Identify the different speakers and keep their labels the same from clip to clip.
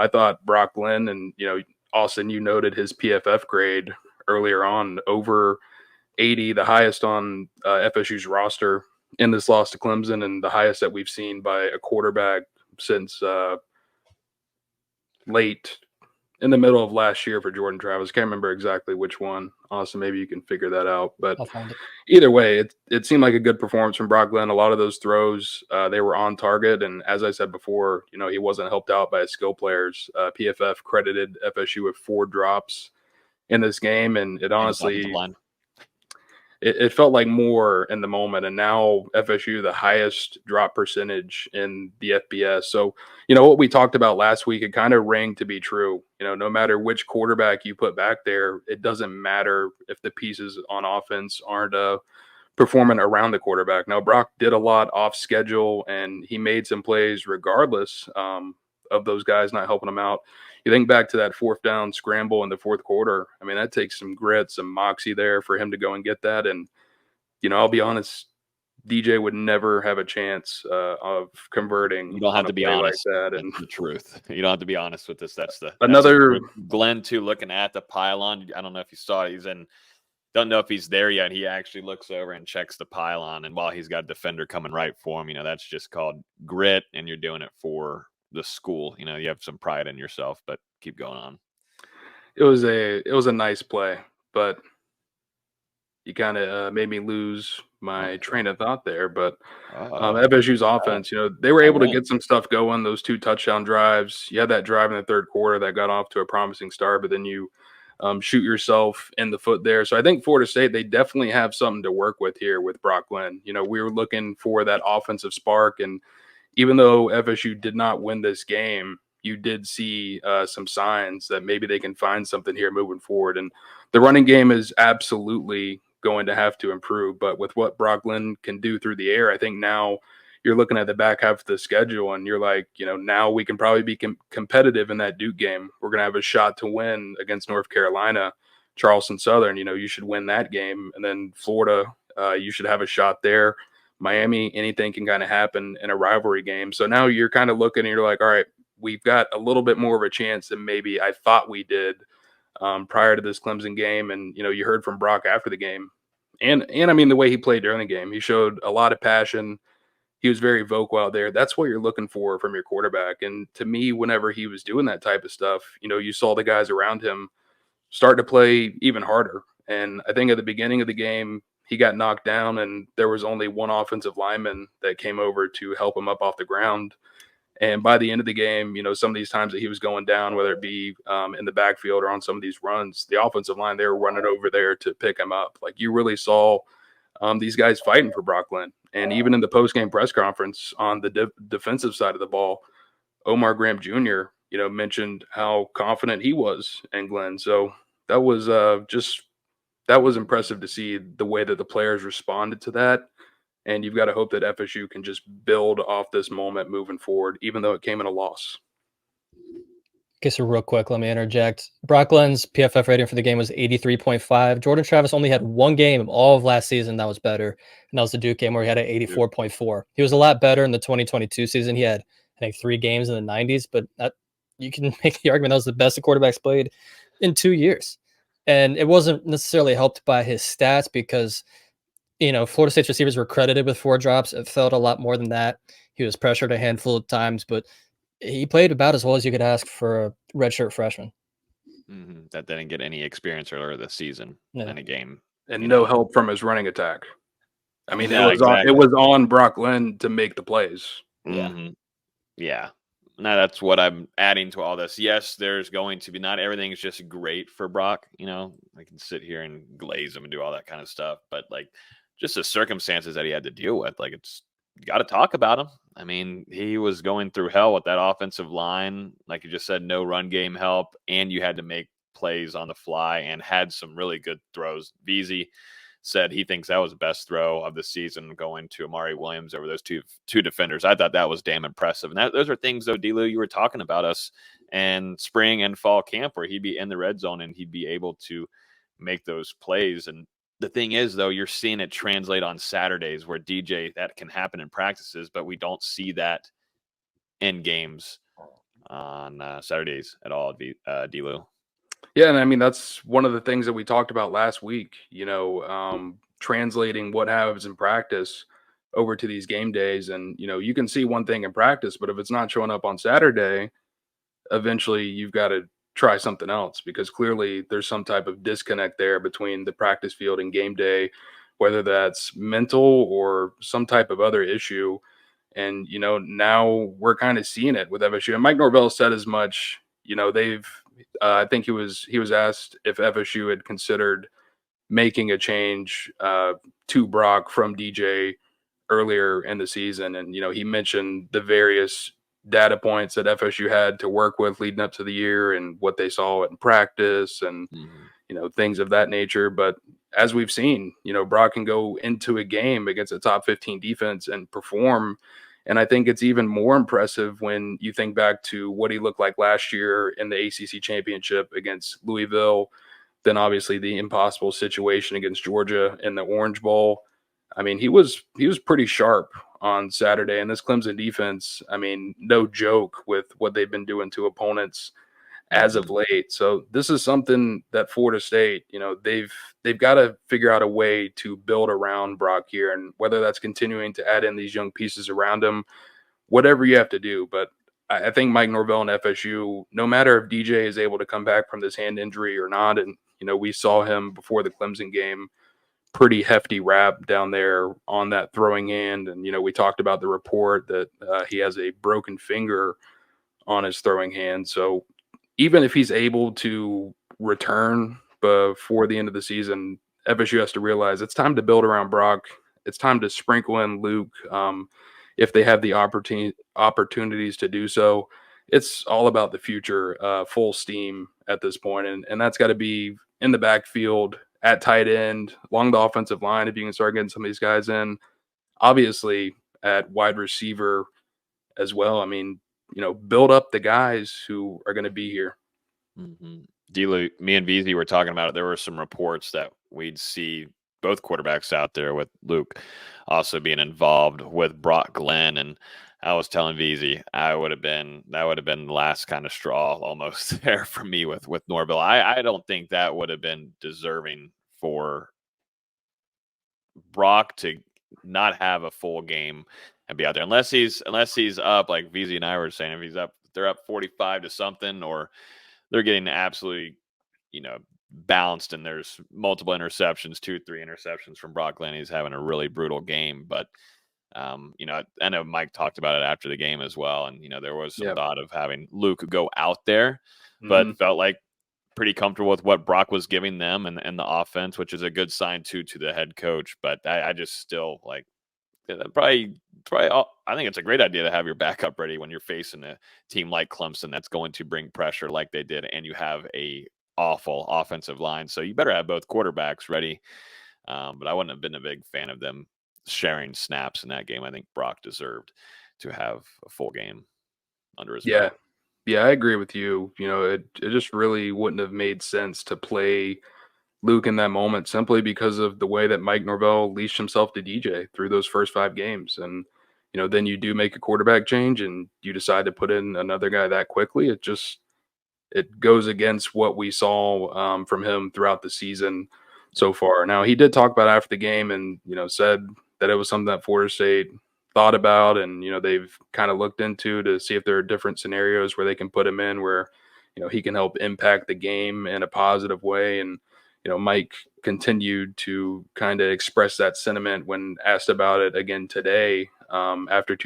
Speaker 1: I thought Brock Glenn and, Austin, you noted his PFF grade earlier on, over 80, the highest on FSU's roster in this loss to Clemson, and the highest that we've seen by a quarterback since late in the middle of last year for Jordan Travis. Can't remember exactly which one. Austin, maybe you can figure that out. But
Speaker 2: I'll find it.
Speaker 1: Either way, it seemed like a good performance from Brock Glenn. A lot of those throws, they were on target. And as I said before, he wasn't helped out by his skill players. PFF credited FSU with 4 drops in this game. And it honestly, it felt like more in the moment. And now FSU, the highest drop percentage in the FBS. So, what we talked about last week, it kind of rang to be true. No matter which quarterback you put back there, it doesn't matter if the pieces on offense aren't performing around the quarterback. Now, Brock did a lot off schedule, and he made some plays regardless of those guys not helping him out. You think back to that 4th down scramble in the 4th quarter. I mean, that takes some grit, some moxie there for him to go and get that. And, I'll be honest, DJ would never have a chance of converting.
Speaker 3: You don't have to be honest.
Speaker 1: Like that.
Speaker 3: And the truth. You don't have to be honest with this. That's
Speaker 1: another
Speaker 3: Glenn too, looking at the pylon. I don't know if you saw it. Don't know if he's there yet. He actually looks over and checks the pylon. And while he's got a defender coming right for him, that's just called grit. And you're doing it for the school. You have some pride in yourself, but keep going on.
Speaker 1: It was a nice play, but you kind of made me lose my train of thought there. But FSU's offense, they were able to get some stuff going. Those 2 touchdown drives. You had that drive in the 3rd quarter that got off to a promising start, but then you shoot yourself in the foot there. So I think Florida State, they definitely have something to work with here with Brock Glenn. We were looking for that offensive spark, and even though FSU did not win this game, you did see some signs that maybe they can find something here moving forward. And the running game is absolutely going to have to improve. But with what Brock Glenn can do through the air, I think now you're looking at the back half of the schedule and you're like, now we can probably be competitive in that Duke game. We're going to have a shot to win against North Carolina, Charleston Southern. You should win that game. And then Florida, you should have a shot there. Miami, anything can kind of happen in a rivalry game. So now you're kind of looking and you're like, all right, we've got a little bit more of a chance than maybe I thought we did prior to this Clemson game. And, you heard from Brock after the game. And I mean, the way he played during the game, he showed a lot of passion. He was very vocal out there. That's what you're looking for from your quarterback. And to me, whenever he was doing that type of stuff, you saw the guys around him start to play even harder. And I think at the beginning of the game, he got knocked down and there was only one offensive lineman that came over to help him up off the ground. And by the end of the game, some of these times that he was going down, whether it be in the backfield or on some of these runs, the offensive line, they were running over there to pick him up. Like you really saw these guys fighting for Brock Glenn. And even in the postgame press conference on the defensive side of the ball, Omar Graham Jr., mentioned how confident he was in Glenn. So that was that was impressive to see the way that the players responded to that. And you've got to hope that FSU can just build off this moment moving forward, even though it came in a loss.
Speaker 2: Okay, so real quick, let me interject. Brock Glenn's PFF rating for the game was 83.5. Jordan Travis only had one game all of last season that was better, and that was the Duke game where he had an 84.4. He was a lot better in the 2022 season. He had, I think, 3 games in the 90s, but you can make the argument that was the best the quarterbacks played in 2 years. And it wasn't necessarily helped by his stats because Florida State's receivers were credited with 4 drops. It felt a lot more than that. He was pressured a handful of times, but he played about as well as you could ask for a redshirt freshman.
Speaker 3: Mm-hmm. That didn't get any experience earlier this season in a game.
Speaker 1: And no help from his running attack. I mean, it was on Brock Glenn to make the plays.
Speaker 2: Yeah.
Speaker 3: Mm-hmm. Yeah. Now that's what I'm adding to all this. Yes, there's going to be, not everything is just great for Brock. I can sit here and glaze him and do all that kind of stuff, but just the circumstances that he had to deal with, you got to talk about him. I mean, he was going through hell with that offensive line. Like you just said, no run game help, and you had to make plays on the fly and had some really good throws. Veazey said he thinks that was the best throw of the season, going to Amari Williams over those two defenders. I thought that was damn impressive. And those are things, though, D-Lou, you were talking about us and spring and fall camp where he'd be in the red zone and he'd be able to make those plays. And the thing is, though, you're seeing it translate on Saturdays where DJ, that can happen in practices, but we don't see that in games. on Saturdays at all, D-Lou.
Speaker 1: Yeah, and I mean that's one of the things that we talked about last week. Translating what happens in practice over to these game days, and you can see one thing in practice, but if it's not showing up on Saturday, eventually you've got to try something else because clearly there's some type of disconnect there between the practice field and game day, whether that's mental or some type of other issue. And now we're kind of seeing it with FSU. And Mike Norvell said as much. They've. I think he was asked if FSU had considered making a change to Brock from DJ earlier in the season, and he mentioned the various data points that FSU had to work with leading up to the year and what they saw in practice and things of that nature. But as we've seen, Brock can go into a game against a top 15 defense and perform. And I think it's even more impressive when you think back to what he looked like last year in the ACC championship against Louisville, then obviously the impossible situation against Georgia in the Orange Bowl. I mean, he was pretty sharp on Saturday, and this Clemson defense, I mean, no joke with what they've been doing to opponents as of late. So this is something that Florida State, they've got to figure out a way to build around Brock here, and whether that's continuing to add in these young pieces around him, whatever you have to do. But I think Mike Norvell and FSU, no matter if DJ is able to come back from this hand injury or not, and we saw him before the Clemson game, pretty hefty rap down there on that throwing hand, and we talked about the report that he has a broken finger on his throwing hand. So even if he's able to return before the end of the season, FSU has to realize it's time to build around Brock. It's time to sprinkle in Luke if they have the opportunities to do so. It's all about the future, full steam at this point, and that's got to be in the backfield, at tight end, along the offensive line if you can start getting some of these guys in. Obviously, at wide receiver as well. I mean, build up the guys who are going to be here.
Speaker 3: D-Lu, me and VZ were talking about it. There were some reports that we'd see both quarterbacks out there, with Luke also being involved with Brock Glenn. And I was telling VZ that would have been the last kind of straw almost there for me with Norvell. I don't think that would have been deserving for Brock to not have a full game and be out there unless he's up, like VZ and I were saying, if they're up 45 to something, or they're getting absolutely, bounced, and there's multiple interceptions, 2-3 interceptions from Brock Glenn. He's having a really brutal game. But I know Mike talked about it after the game as well, and there was some thought of having Luke go out there, but felt like pretty comfortable with what Brock was giving them and the offense, which is a good sign to the head coach. But I just still like probably I think it's a great idea to have your backup ready when you're facing a team like Clemson that's going to bring pressure like they did, and you have a awful offensive line. So you better have both quarterbacks ready. But I wouldn't have been a big fan of them sharing snaps in that game. I think Brock deserved to have a full game under his belt.
Speaker 1: Yeah, I agree with you. It just really wouldn't have made sense to play Luke in that moment simply because of the way that Mike Norvell leashed himself to DJ through those first 5 games. And, then you do make a quarterback change and you decide to put in another guy that quickly. It goes against what we saw from him throughout the season so far. Now, he did talk about after the game and, said that it was something that Florida State thought about and, they've kind of looked into to see if there are different scenarios where they can put him in where, he can help impact the game in a positive way. And, Mike continued to kind of express that sentiment when asked about it again today after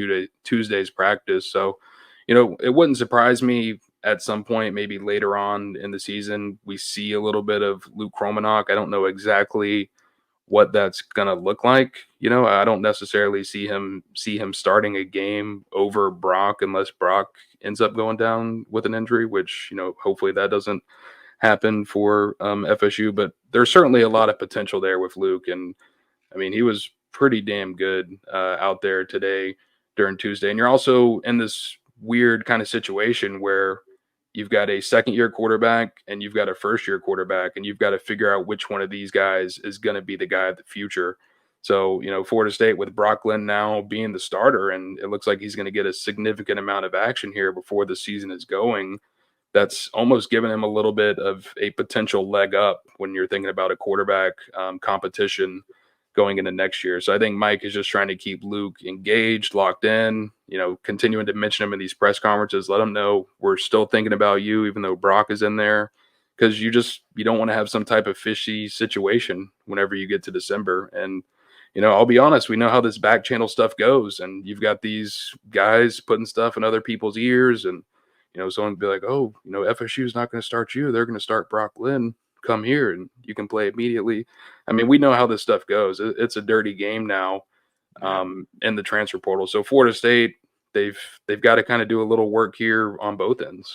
Speaker 1: Tuesday's practice. So, it wouldn't surprise me at some point, maybe later on in the season, we see a little bit of Luke Kromenhoek. I don't know exactly what that's going to look like. I don't necessarily see him starting a game over Brock unless Brock ends up going down with an injury, which, hopefully that doesn't happen for FSU. But there's certainly a lot of potential there with Luke. And, I mean, he was pretty damn good out there today during Tuesday. And you're also in this weird kind of situation where you've got a second-year quarterback and you've got a first-year quarterback, and you've got to figure out which one of these guys is going to be the guy of the future. So, Florida State with Brock Glenn now being the starter, and it looks like he's going to get a significant amount of action here before the season is going. That's almost given him a little bit of a potential leg up when you're thinking about a quarterback competition going into next year. So I think Mike is just trying to keep Luke engaged, locked in, continuing to mention him in these press conferences, let him know we're still thinking about you, even though Brock is in there. Because you don't want to have some type of fishy situation whenever you get to December. And I'll be honest, we know how this back channel stuff goes, and you've got these guys putting stuff in other people's ears, and someone would be like, "Oh, FSU is not going to start you; they're going to start Brock Glenn. Come here, and you can play immediately." I mean, we know how this stuff goes. It's a dirty game now, in the transfer portal. So Florida State, they've got to kind of do a little work here on both ends.